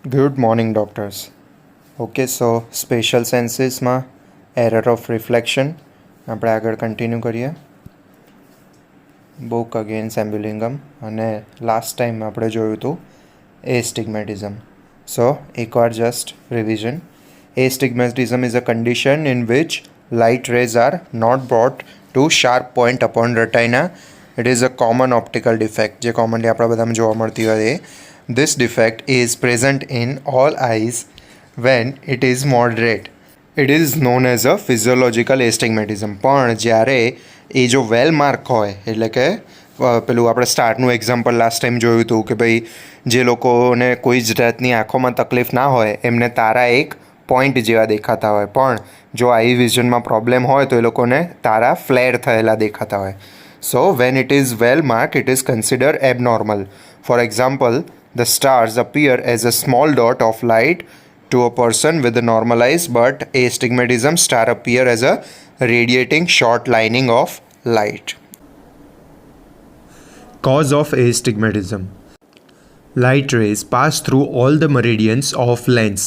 Good morning, doctors. Okay, so special સેન્સીસમાં error of reflection આપણે આગળ કન્ટિન્યુ કરીએ. બુક અગેન સેમ્બ્યુલિંગમ અને લાસ્ટ ટાઈમ આપણે જોયું હતું એસ્ટિગ્મેટિઝમ. સો એકવાર just revision. Astigmatism is a condition in which light rays are not brought to sharp point upon retina. It is a common optical defect જે commonly આપણા બધામાં જોવા મળતી હોય એ. This defect is present in all eyes when it is moderate. It is known as a physiological astigmatism. પણ જ્યારે એ જો વેલ mark હોય એટલે કે પેલું આપણે સ્ટારનું એક્ઝામ્પલ લાસ્ટ ટાઈમ જોયું હતું કે ભાઈ જે લોકોને કોઈ જ જાતની આંખોમાં તકલીફ ના હોય એમને તારા એક પોઈન્ટ જેવા દેખાતા હોય, પણ જો આઈ વિઝનમાં પ્રોબ્લેમ હોય તો એ લોકોને તારા ફ્લેર થયેલા દેખાતા હોય. So when it is well mark it is consider abnormal. For example, the stars appear as a small dot of light to a person with a normal eyes, but astigmatism star appear as a radiating short lining of light. Cause of astigmatism. Light rays pass through all the meridians of lens.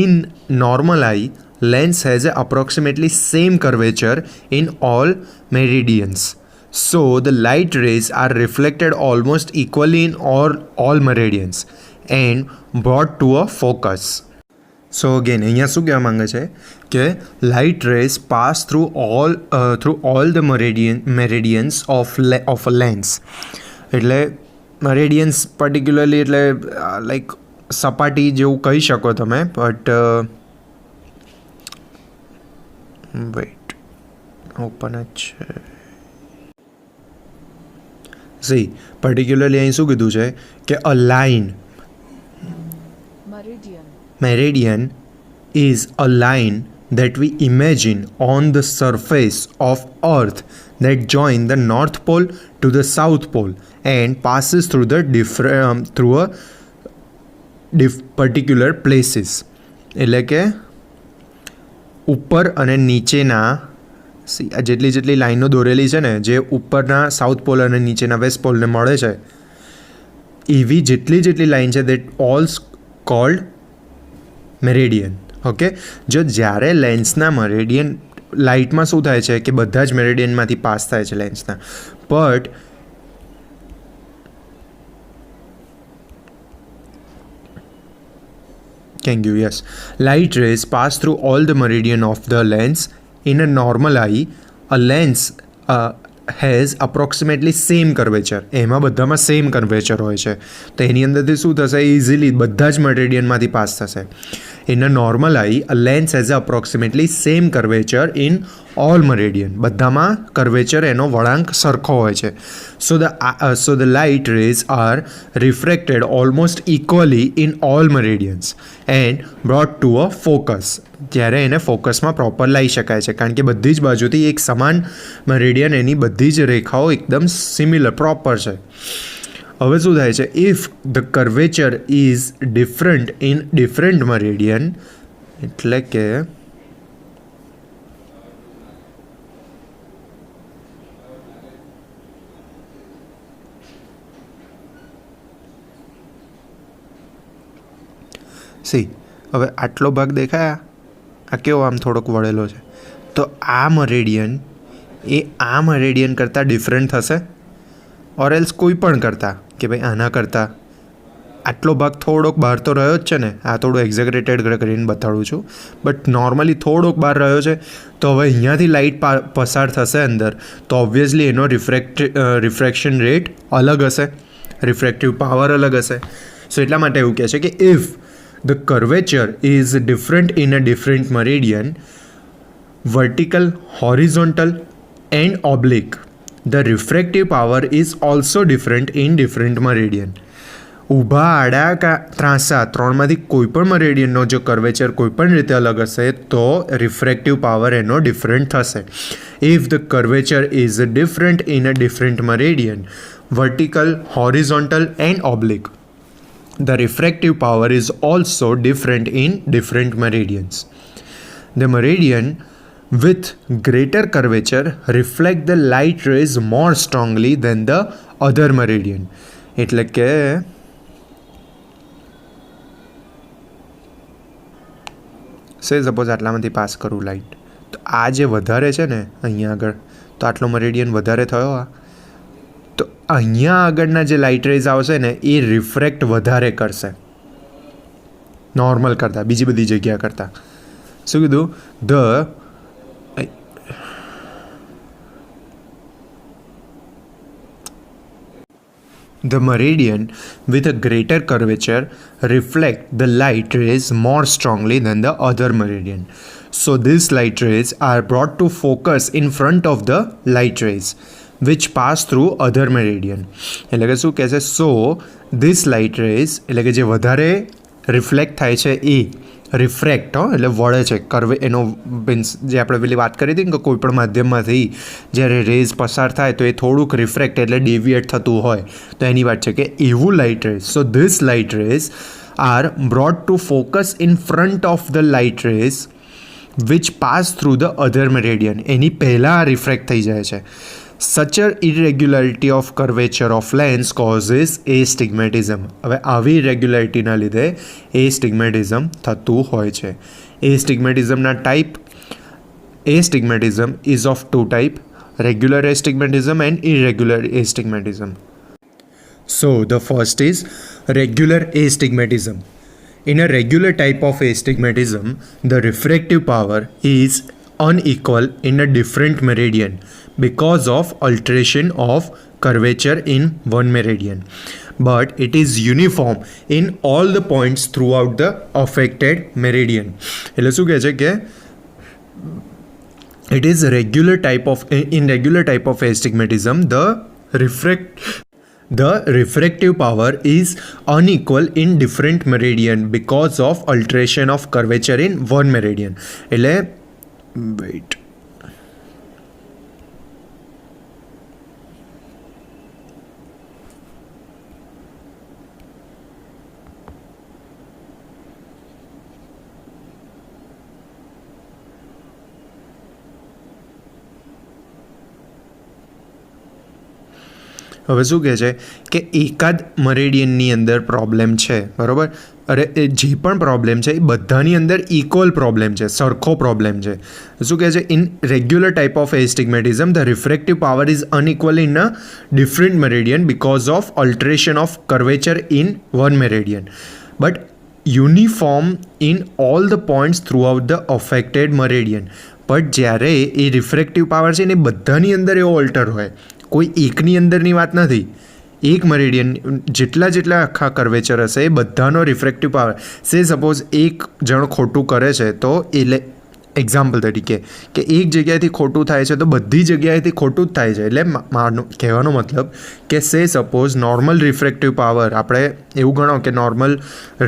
In normal eye, lens has a approximately same curvature in all meridians. So the light rays are reflected almost equally in all meridians and brought to a focus. So again અહીંયા શું કહેવા માંગે છે કે light rays pass through all the meridians of a lens. એટલે meridians particularly એટલે like સપાટી જેવું કહી શકો તમે, બટ વેઇટ ઓપન જ છે. સી પર્ટિક્યુલરલી અહીં શું કીધું છે કે અ line Meridien is a line that we imagine on the surface of Earth that join the North Pole to the South Pole and passes through particular places. એટલે કે ઉપર અને નીચેના જેટલી લાઈનો દોરેલી છે ને જે ઉપરના સાઉથ પોલ અને નીચેના વેસ્ટ પોલને મળે છે, એવી જેટલી લાઈન છે દેટ ઓલ્સ કોલ્ડ મેરેડિયન. ઓકે, જો જ્યારે લેન્સના મેરેડિયન લાઇટમાં શું થાય છે કે બધા જ મેરેડિયનમાંથી પાસ થાય છે લેન્સના, but Thank you. Yes. Light rays pass through all the meridian of the lens. In a normal eye, a lens has approximately same curvature. એમાં બધામાં સેમ કર્વેચર હોય છે, તો એની અંદરથી શું થશે, ઇઝીલી બધા જ મટીરિયલમાંથી પાસ થશે. In a normal eye, a lens has approximately same curvature in all meridian. બધામાં કર્વેચર એનો વળાંક સરખો હોય છે. So the light rays are refracted almost equally in all meridians and brought to a focus. ત્યારે એને ફોકસમાં proper લાવી શકાય છે, કારણ કે બધી જ બાજુથી એક સમાન મેરેડિયન, એની બધી જ રેખાઓ એકદમ સિમિલર પ્રોપર છે. હવે શું થાય છે, if the curvature is different in different meridian, એટલે કે હવે આટલો ભાગ દેખાય, આ કેવો આમ થોડોક વળેલો છે, તો આ મરેડિયન એ આ મરેડિયન કરતાં ડિફરન્ટ થશે, ઓર એલ્સ કોઈ પણ કરતાં કે ભાઈ આના કરતાં આટલો ભાગ થોડોક બહાર તો રહ્યો જ છે ને. આ થોડું એક્ઝેગરેટેડ કરીને બતાડું છું, બટ નોર્મલી થોડોક બહાર રહ્યો છે. તો હવે અહીંયાથી લાઇટ પસાર થશે અંદર, તો ઓબ્વિયસલી એનો રિફ્રેક્શન રેટ અલગ હશે, રિફ્રેક્ટિવ પાવર અલગ હશે. સો એટલા માટે એવું કહે છે કે if the curvature is different in a different meridian, vertical, horizontal and oblique, the refractive power is also different in different meridian. ઊભા આડા ત્રાંસા ત્રણમાંથી કોઈ પણ મરેડિયનનો જો કર્વેચર કોઈ પણ રીતે અલગ હશે તો રિફ્રેક્ટિવ પાવર એનો ડિફરન્ટ થશે. If the curvature is different in a different meridian, vertical, horizontal and oblique, the refractive power is also different in different meridians. The meridian with greater curvature reflect the light rays more strongly than the other meridian. એટલે કે સે suppose આટલામાંથી pass કરું light, તો આ જે વધારે છે ને અહીંયા આગળ, તો આટલો મરેડિયન વધારે થયો આ, તો અહીંયા આગળના જે લાઇટ રેઝ આવશે ને એ રિફ્રેક્ટ વધારે કરશે નોર્મલ કરતાં, બીજી બધી જગ્યા કરતાં. શું કીધું? The meridian with a greater curvature reflect the light rays more strongly than the other meridian. So these light rays are brought to focus in front of the light rays which pass through other meridian. એટલે કે શું કહે છે? So this light rays એટલે કે જે વધારે reflect થાય છે એ રિફ્રેક્ટ એટલે વળે છે કર્વે, એનો મીન્સ જે આપણે પેલી વાત કરી હતી ને કે કોઈ પણ માધ્યમમાંથી જ્યારે રેઝ પસાર થાય તો એ થોડુંક રિફ્રેક્ટ એટલે ડેવિએટ થતું હોય, તો એની વાત છે કે એવું light rays. So this light rays are brought to focus in front of the light rays which pass through the other meridian, એની પહેલાં રિફ્રેક્ટ થઈ જાય છે. Such a irregularity of curvature of lens causes astigmatism. હવે આવી ઇરેગ્યુલારિટીના લીધે astigmatism થતું હોય છે. astigmatismના type, astigmatism is of two type, regular astigmatism and irregular astigmatism. So the first is regular astigmatism. In a regular type of astigmatism, the refractive power is unequal in a different meridian because of alteration of curvature in one meridian, but it is uniform in all the points throughout the affected meridian. એટલે શું કહે છે કે it is a regular type of, in regular type of astigmatism the refractive power is unequal in different meridian because of alteration of curvature in one meridian. એટલે wait, હવે શું કહે છે કે એકાદ મરેડિયનની અંદર પ્રોબ્લેમ છે, બરાબર? અરે એ જે પણ પ્રોબ્લેમ છે એ બધાની અંદર ઇક્વલ પ્રોબ્લેમ છે, સરખો પ્રોબ્લેમ છે. શું કહે છે? In regular type of astigmatism the refractive power is unequal in a different meridian because of alteration of curvature in one meridian, but uniform in all the points throughout the affected meridian. But જ્યારે એ refractive power છે ને એ બધાની અંદર એવો alter હોય, કોઈ એકની અંદરની વાત નથી. એક મરેડિયન જેટલા આખા કર્વેચર હશે એ બધાનો રિફ્રેક્ટિવ પાવર, સે સપોઝ એક જણ ખોટું કરે છે તો એટલે એક્ઝામ્પલ તરીકે કે એક જગ્યાએથી ખોટું થાય છે તો બધી જગ્યાએથી ખોટું જ થાય છે. એટલે મારો કહેવાનો મતલબ કે સે સપોઝ નોર્મલ રિફ્રેક્ટિવ પાવર, આપણે એવું ગણો કે નોર્મલ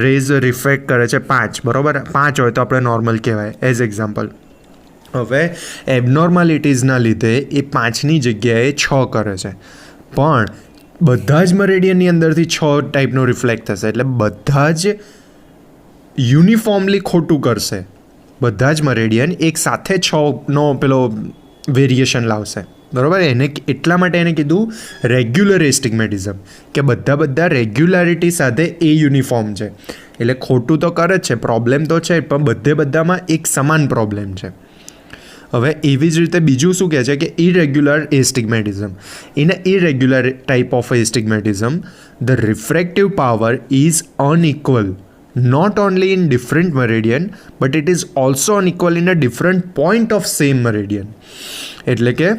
રેઝ રિફ્રેક્ટ કરે છે 5, બરાબર? 5 હોય તો આપણે નોર્મલ કહેવાય એઝ એક્ઝામ્પલ. હવે એબનોર્માલિટીઝના લીધે એ 5ની જગ્યાએ 6 કરે છે, પણ બધા જ મરેડિયનની અંદરથી 6 ટાઈપનો રિફ્લેક્ટ થશે, એટલે બધા જ યુનિફોર્મલી ખોટું કરશે. બધા જ મરેડિયન એક સાથે 6નો પેલો વેરિએશન લાવશે, બરાબર? એને એટલા માટે એને કીધું રેગ્યુલર એસ્ટિગ્મેટિઝમ, કે બધા રેગ્યુલારિટી સાથે એ યુનિફોર્મ છે. એટલે ખોટું તો કરે જ છે, પ્રોબ્લેમ તો છે, પણ બધામાં એક સમાન પ્રોબ્લેમ છે. હવે એવી જ રીતે બીજું શું કહે છે કે irregular astigmatism. In a irregular type of astigmatism the refractive power is unequal not only in different meridian but it is also unequal in a different point of same meridian. એટલે કે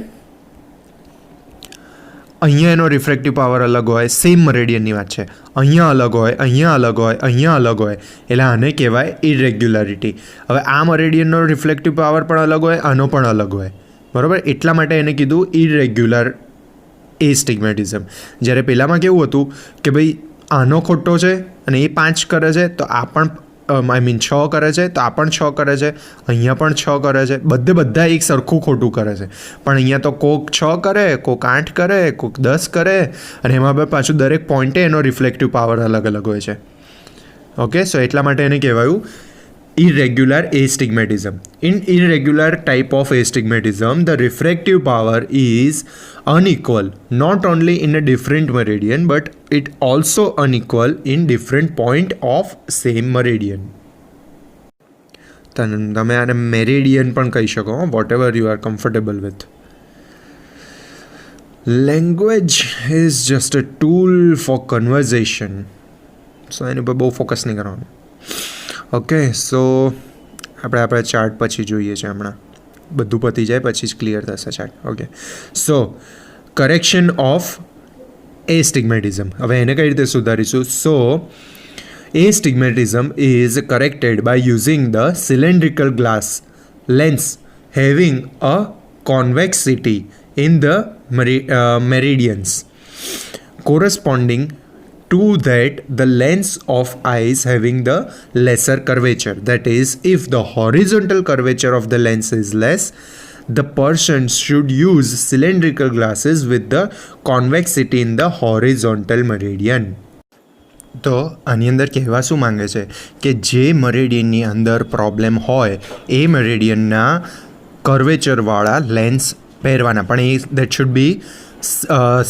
અહીંયા એનો રિફ્રેક્ટિવ પાવર અલગ હોય, same મરેડિયનની વાત છે, અહીંયા અલગ હોય, અહીંયા અલગ હોય, અહીંયા અલગ હોય, એટલે આને કહેવાય ઇરેગ્યુલારિટી. હવે આ મરેડિયનનો રિફ્લેક્ટિવ પાવર પણ અલગ હોય, આનો પણ અલગ હોય, બરાબર? એટલા માટે એને કીધું ઇરેગ્યુલર એસ્ટિગ્મેટિઝમ. જ્યારે પહેલાંમાં કેવું હતું કે ભાઈ આનો ખોટો છે અને એ 5 કરે છે તો આ પણ આઈ મીન 6 કરે છે તો આ પણ 6 કરે છે, અહીંયા પણ 6 કરે છે, બધા એક સરખું ખોટું કરે છે. પણ અહીંયા તો કોક 6 કરે, કોક 8 કરે, કોક 10 કરે, અને એમાં પાછું દરેક પોઈન્ટે એનો રિફ્લેક્ટિવ પાવર અલગ અલગ હોય છે. ઓકે, સો એટલા માટે એને કહેવાયું irregular astigmatism. In irregular type of astigmatism, the refractive power is unequal not only in a different meridian but it also unequal in different point of same meridian. તમે આને મેરિડિયન પણ કહી શકો, whatever you are comfortable with. Language is just a tool for conversation. So એની ઉપર બહુ focus નહીં કરવાનું. ઓકે, સો આપણે ચાર્ટ પછી જોઈએ છે. હમણાં બધું પતી જાય પછી જ ક્લિયર થશે chart. Okay, so correction of astigmatism. હવે એને કઈ રીતે સુધારીશું? સો astigmatism is corrected by using the cylindrical glass lens having a convexity in the meridians corresponding to that the lens of eyes having the lesser curvature. That is, if the horizontal curvature of the lens is less, the person should use cylindrical glasses with the convexity in the horizontal meridian. તો આની અંદર કહેવા શું માંગે છે કે જે મરેડિયનની અંદર પ્રોબ્લેમ હોય એ મરેડિયનના કર્વેચરવાળા લેન્સ પહેરવાના, પણ એ that should be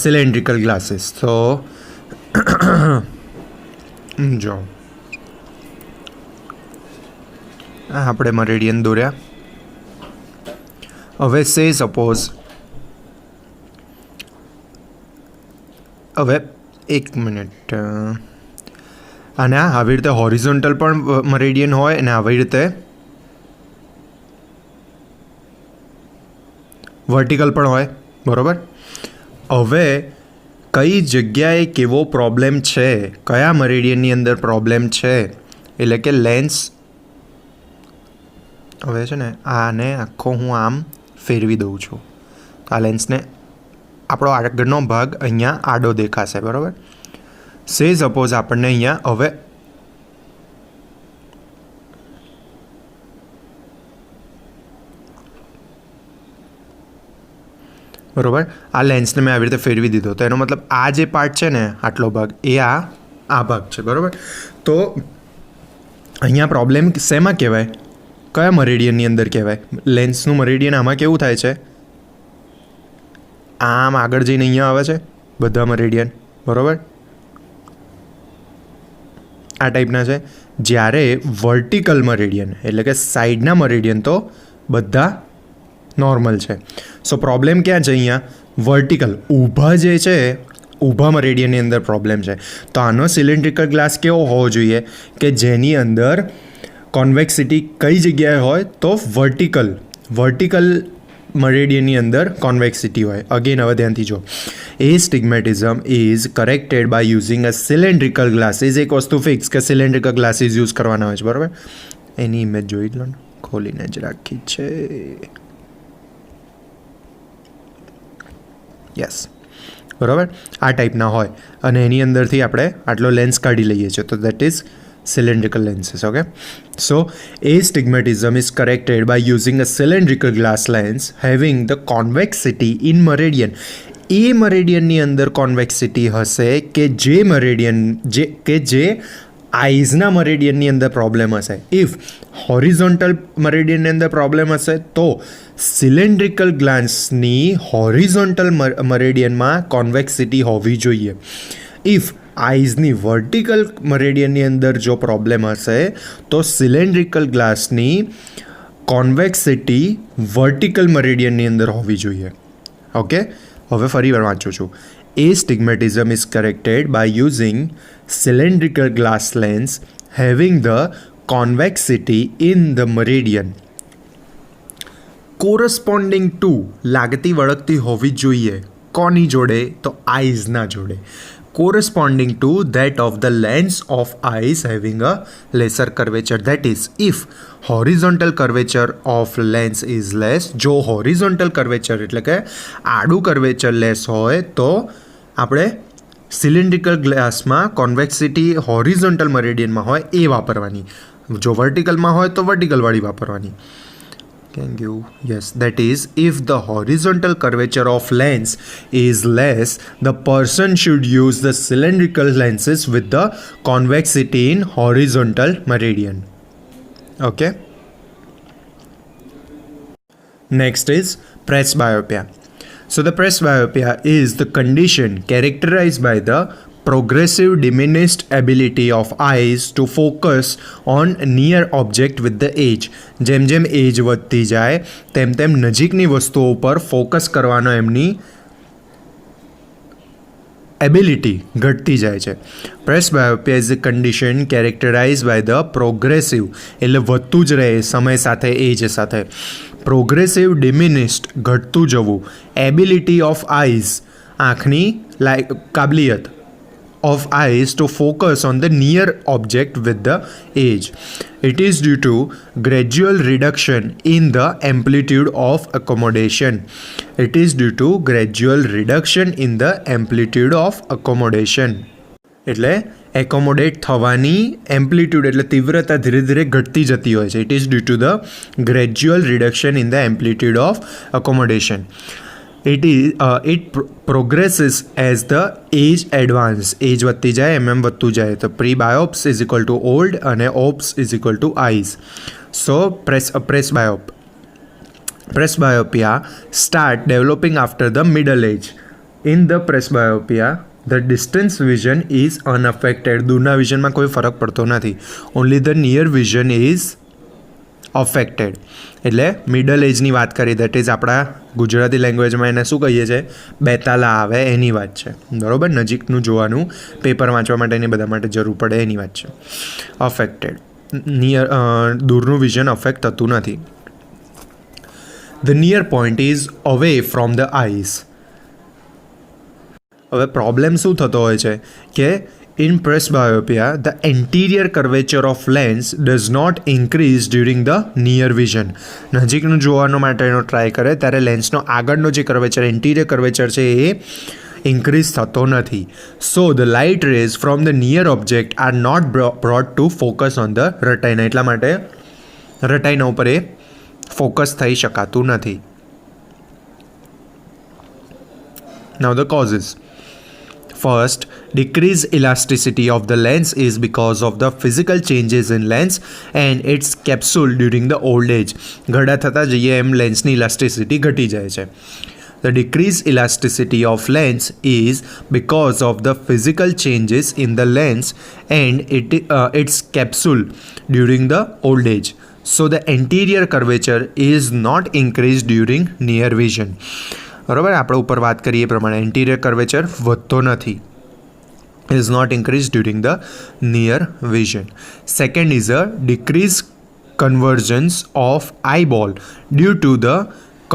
cylindrical glasses. તો જો આપણે મરેડિયન દોર્યા. હવે સે સપોઝ, હવે એક મિનિટ, અને આવી રીતે હોરિઝોન્ટલ પણ મરેડિયન હોય અને આવી રીતે વર્ટિકલ પણ હોય, બરાબર. હવે કઈ જગ્યાએ કેવો પ્રોબ્લેમ છે, કયા મરેડિયનની અંદર પ્રોબ્લેમ છે, એટલે કે લેન્સ. હવે છે ને આને આખો હું આમ ફેરવી દઉં છું. આ લેન્સને આપણો આગળનો ભાગ અહીંયા આડો દેખાશે, બરાબર. સે સપોઝ આપણને અહીંયા હવે બરાબર આ લેન્સને મેં આવી રીતે ફેરવી દીધો, તો એનો મતલબ આ જે પાર્ટ છે ને આટલો ભાગ એ આ ભાગ છે, બરાબર. તો અહીંયા પ્રોબ્લેમ શેમાં કહેવાય, કયા મરેડિયનની અંદર કહેવાય? લેન્સનું મરેડિયન આમાં કેવું થાય છે, આમ આગળ જઈને અહીંયા આવે છે બધા મરેડિયન, બરાબર. આ ટાઈપના છે. જ્યારે વર્ટિકલ મરેડિયન એટલે કે સાઈડના મરેડિયન તો બધા નોર્મલ છે. સો પ્રોબ્લેમ ક્યાં છે? અહીંયા વર્ટિકલ ઊભા જે છે, ઊભા મરેડિયનની અંદર પ્રોબ્લેમ છે. તો આનો સિલિન્ડ્રિકલ ગ્લાસ કેવો હોવો જોઈએ કે જેની અંદર કોન્વેક્સિટી કઈ જગ્યાએ હોય? તો વર્ટિકલ મરેડિયનની અંદર કોન્વેક્સિટી હોય. અગેન હવે ધ્યાનથી જો, astigmatism is corrected by using a cylindrical glasses. એક વસ્તુ ફિક્સ કે સિલિન્ડ્રિકલ ગ્લાસીસ યુઝ કરવાના હોય છે, બરાબર. એની ઇમેજ જોઈ લો ને, ખોલીને જ રાખી છે. યસ, બરાબર. આ ટાઈપના હોય અને એની અંદરથી આપણે આટલો લેન્સ કાઢી લઈએ છીએ, તો that is cylindrical lenses. Okay, so astigmatism is corrected by using a cylindrical glass lens having the convexity in meridian. એ મરેડિયનની અંદર કોન્વેક્સિટી હશે કે જે મરેડિયન જે આઈઝના મરેડિયનની અંદર પ્રોબ્લેમ હશે. ઇફ હોરિઝોન્ટલ મરેડિયનની અંદર પ્રોબ્લેમ હશે તો સિલિન્ડ્રિકલ ગ્લાસની હોરિઝોન્ટલ મરેડિયનમાં કોન્વેક્સિટી હોવી જોઈએ. ઇફ આઈઝની વર્ટિકલ મરેડિયનની અંદર જો પ્રોબ્લેમ હશે તો સિલિન્ડ્રિકલ ગ્લાસની કોન્વેક્સિટી વર્ટિકલ મરેડિયનની અંદર હોવી જોઈએ. ઓકે, હવે ફરી વાર વાંચું છું. astigmatism is corrected by using cylindrical glass lens having the convexity in the meridian corresponding to, લાગતી વળગતી હોવી જોઈએ કોની જોડે? તો આઈઝના જોડે. corresponding to that of the lens of eyes having a lesser curvature. That is, if horizontal curvature of lens is less, જો horizontal curvature એટલે કે આડું curvature less હોય તો આપણે સિલિન્ડ્રિકલ ગ્લાસમાં કોન્વેક્સિટી હોરિઝોન્ટલ મરેડિયનમાં હોય એ વાપરવાની, જો વર્ટિકલમાં હોય તો વર્ટિકલવાળી વાપરવાની. Can you? Yes, that is, if the horizontal curvature of lens is less, the person should use the cylindrical lenses with the convexity in horizontal meridian. Okay. Next is presbyopia. So the presbyopia is the condition characterized by the progressive diminished ability of eyes to focus on near object with the age. જેમ જેમ એજ વધતી જાય તેમ તેમ નજીકની વસ્તુઓ પર focus કરવાનો એમની એબિલિટી ઘટતી જાય છે. Presbyopia is a condition characterise by the progressive, એટલે વધતું જ રહે સમય સાથે, એજ સાથે. પ્રોગ્રેસિવ ડિમિનિસ્ડ, ઘટતું જવું. એબિલિટી ઓફ આઈઝ, આંખની કાબલિયત of eyes to focus on the near object with the age. It is due to gradual reduction in the amplitude of accommodation. It is due to gradual reduction in the amplitude of accommodation. એટલે accommodate થવાની amplitude એટલે તીવ્રતા ધીરે ધીરે ઘટતી જતી હોય છે. It is due to the gradual reduction in the amplitude of accommodation. It progresses as the age advance. Age વધતી જાય એમ વધતું જાય. તો presbyops is equal to old અને ops is equal to eyes. So presbyopia start developing after the middle age. In the presbyopia, the distance vision is unaffected. દૂરના વિઝનમાં કોઈ ફરક પડતો નથી. Only the near vision is affected. એટલે middle એજની વાત કરી, that is આપણા ગુજરાતી લેંગ્વેજમાં એને શું કહીએ છીએ, બેતાલા આવે એની વાત છે. બરાબર, નજીકનું જોવાનું, પેપર વાંચવા માટે એની બધા માટે જરૂર પડે એની વાત છે. અફેક્ટેડ, દૂરનું વિઝન અફેક્ટ થતું નથી. The near point is away from the eyes. હવે પ્રોબ્લેમ શું થતો હોય છે કે in presbyopia, the anterior curvature of lens does not increase during the near vision. નજીકનું જોવાનો માટેનો ટ્રાય કરે ત્યારે લેન્સનો આગળનો જે કર્વેચર, એન્ટિરિયર કર્વેચર છે એ ઇન્ક્રીઝ થતો નથી. So the light rays from the near object are not brought to focus on the retina. એટલા માટે રટાઇના ઉપર એ ફોકસ થઈ શકાતું નથી. Now the causes. First, decreased elasticity of the lens is because of the physical changes in lens and its capsule during the old age. ઘડા થતા જઈએ એમ લેન્સની elasticity ઘટી જાય છે. The decreased elasticity of lens is because of the physical changes in the lens and its capsule during the old age. So the anterior curvature is not increased during near vision. બરાબર, આપણે ઉપર વાત કરીએ એ પ્રમાણે anterior curvature વધતો નથી, is not increased during the near vision. Second is a decreased convergence of eyeball due to the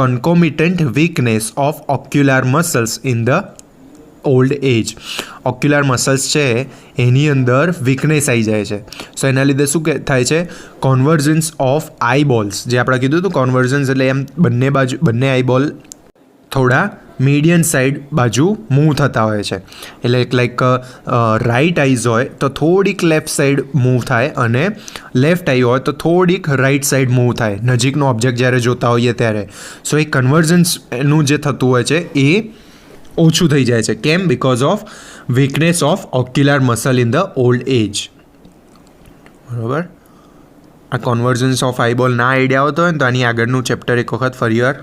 concomitant weakness of ocular muscles in the old age. Ocular muscles છે એની અંદર વીકનેસ આવી જાય છે. સો એના લીધે શું થાય છે, કોન્વર્જન્સ ઓફ આઈબોલ્સ, જે આપણે કીધું હતું કોન્વર્જન્સ એટલે એમ બંને આઈબોલ થોડા મીડિયન સાઈડ બાજુ મૂવ થતા હોય છે. એટલે લાઈક રાઈટ આઈઝ હોય તો થોડીક લેફ્ટ સાઈડ મૂવ થાય અને લેફ્ટ આઈ હોય તો થોડીક રાઈટ સાઈડ મૂવ થાય નજીકનો ઓબ્જેક્ટ જ્યારે જોતા હોઈએ ત્યારે. સો એ કન્વર્જન્સનું જે થતું હોય છે એ ઓછું થઈ જાય છે. કેમ? Because of weakness of ocular muscle in the old age. બરાબર, આ કોન્વર્જન્સ ઓફ આઈબોલ ના આઈડિયા આવતો હોય ને તો આની આગળનું ચેપ્ટર એક વખત ફરીવાર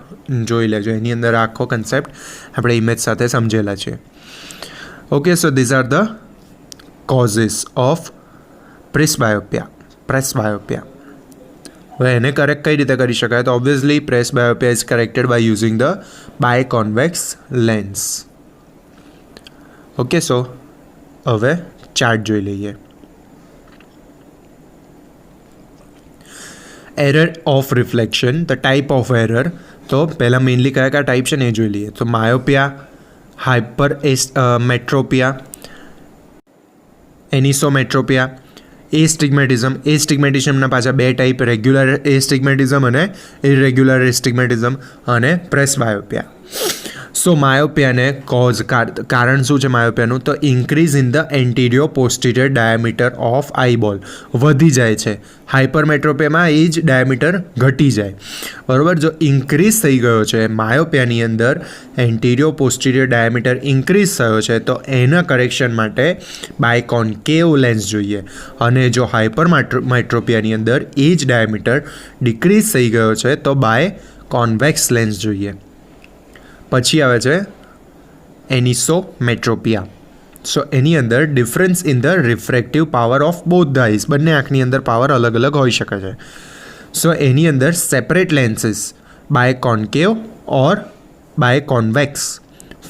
જોઈ લેજો. એની અંદર આખો કન્સેપ્ટ આપણે ઇમેજ સાથે સમજેલા છે. Okay, so these are the causes of presbyopia. હવે એને કરેક્ટ કઈ રીતે કરી શકાય? તો obviously presbyopia is corrected by using the biconvex lens. Okay, so હવે ચાર્ટ જોઈ લઈએ. Error of reflection, the type of error. તો પહેલાં મેઇનલી કયા કયા ટાઈપ છે ને એ જોઈ લઈએ. તો માયોપિયા, હાઇપર મેટ્રોપિયા, એનિસોમેટ્રોપિયા, એસ્ટિગ્મેટિઝમના પાછા બે ટાઈપ, રેગ્યુલર એસ્ટિગ્મેટિઝમ અને ઇરેગ્યુલર એસ્ટિગ્મેટિઝમ, અને પ્રેસબાયોપિયા. સો માયોપિયાને કારણ શું છે માયોપિયાનું? તો increase in the antero posterior diameter of eyeball વધી જાય છે. હાઇપરમેટ્રોપિયામાં એ જ ડાયામીટર ઘટી જાય. બરાબર, જો ઇન્ક્રીઝ થઈ ગયો છે માયોપિયાની અંદર એન્ટિરિયો પોસ્ટિરિયર ડાયામીટર ઇન્ક્રીઝ થયો છે તો એના કરેક્શન માટે બાયકોન્કેવ લેન્સ જોઈએ. અને જો હાઇપરમેટ્રોપિયાની અંદર એ જ ડાયામીટર ડિક્રીઝ થઈ ગયો છે તો બાય કોન્વેક્સ લેન્સ જોઈએ. પછી આવે છે એનિસોમેટ્રોપિયા. સો એની અંદર difference in the refractive power of both the eyes, બંને આંખની અંદર પાવર અલગ અલગ હોઈ શકે છે. સો એની અંદર separate lenses by concave or by convex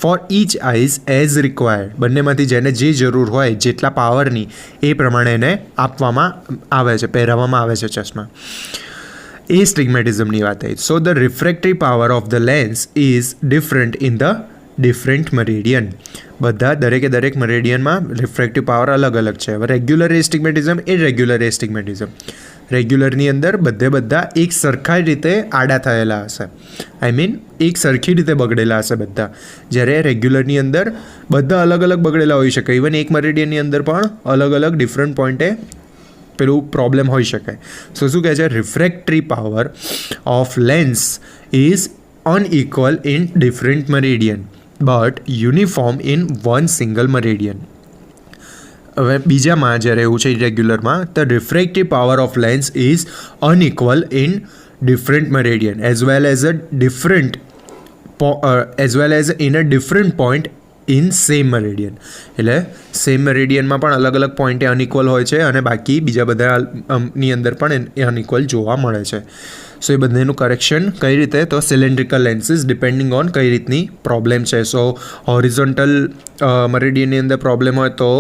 for each eyes as required, બંનેમાંથી જેને જે જરૂર હોય જેટલા પાવરની એ પ્રમાણે એને આપવામાં આવે છે, પહેરાવવામાં આવે છે ચશ્મા. એ સ્ટિગ્મેટિઝમની વાત થઈ. So the refractive power of the lens is different in the different meridian. બધા દરેક મરીડિયનમાં રિફ્રેક્ટિવ પાવર અલગ અલગ છે. હવે રેગ્યુલર એસ્ટિગ્મેટિઝમ, ઇરેગ્યુલર એસ્ટિગ્મેટિઝમ. રેગ્યુલરની અંદર બધા એક સરખા રીતે આડા થયેલા હશે, આઈ મીન એક સરખી રીતે બગડેલા હશે બધા. જ્યારે રેગ્યુલરની અંદર બધા અલગ અલગ બગડેલા હોઈ શકે. ઇવન એક મરીડિયનની અંદર પણ અલગ અલગ ડિફરન્ટ પોઈન્ટે પેલું પ્રોબ્લેમ હોઈ શકે. સો શું કહે છે? Refractory power of lens is unequal in different meridian but uniform in one single meridian. હવે બીજામાં જ્યારે એવું છે ઇરેગ્યુલરમાં, the refractive power of lens is unequal in different meridian as well as in a different point in same meridian. એટલે same મરીડિયનમાં પણ અલગ અલગ પોઈન્ટે અનઇક્વલ હોય છે અને બાકી બીજા બધાની અંદર પણ એ અનઇક્વલ જોવા મળે છે. સો એ બંનેનું કરેક્શન કઈ રીતે? તો સિલિન્ડ્રિકલ લેન્સીસ ડિપેન્ડિંગ ઓન કઈ રીતની પ્રોબ્લેમ છે. સો હોરિઝોન્ટલ મરીડિયનની અંદર પ્રોબ્લેમ હોય તો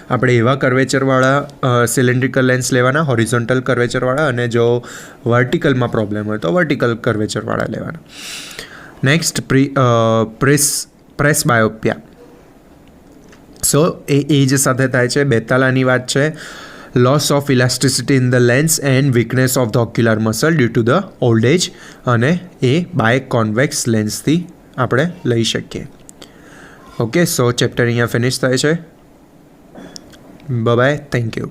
આપણે એવા કર્વેચરવાળા સિલિન્ડ્રિકલ લેન્સ લેવાના, હોરિઝોન્ટલ કર્વેચરવાળા, અને જો વર્ટિકલમાં પ્રોબ્લેમ હોય તો વર્ટિકલ કર્વેચરવાળા લેવાના. નેક્સ્ટ પ્રેસબાયોપિયા. સો એ એજ સાથે થાય છે. બેતાલાની વાત છે. Loss of elasticity in the lens and weakness of the ocular muscle due to the old age, અને એ બાય કોન્વેક્સ લેન્સથી આપણે લઈ શકીએ. ઓકે, સો ચેપ્ટર અહીંયા ફિનિશ થાય છે. Bye, thank you.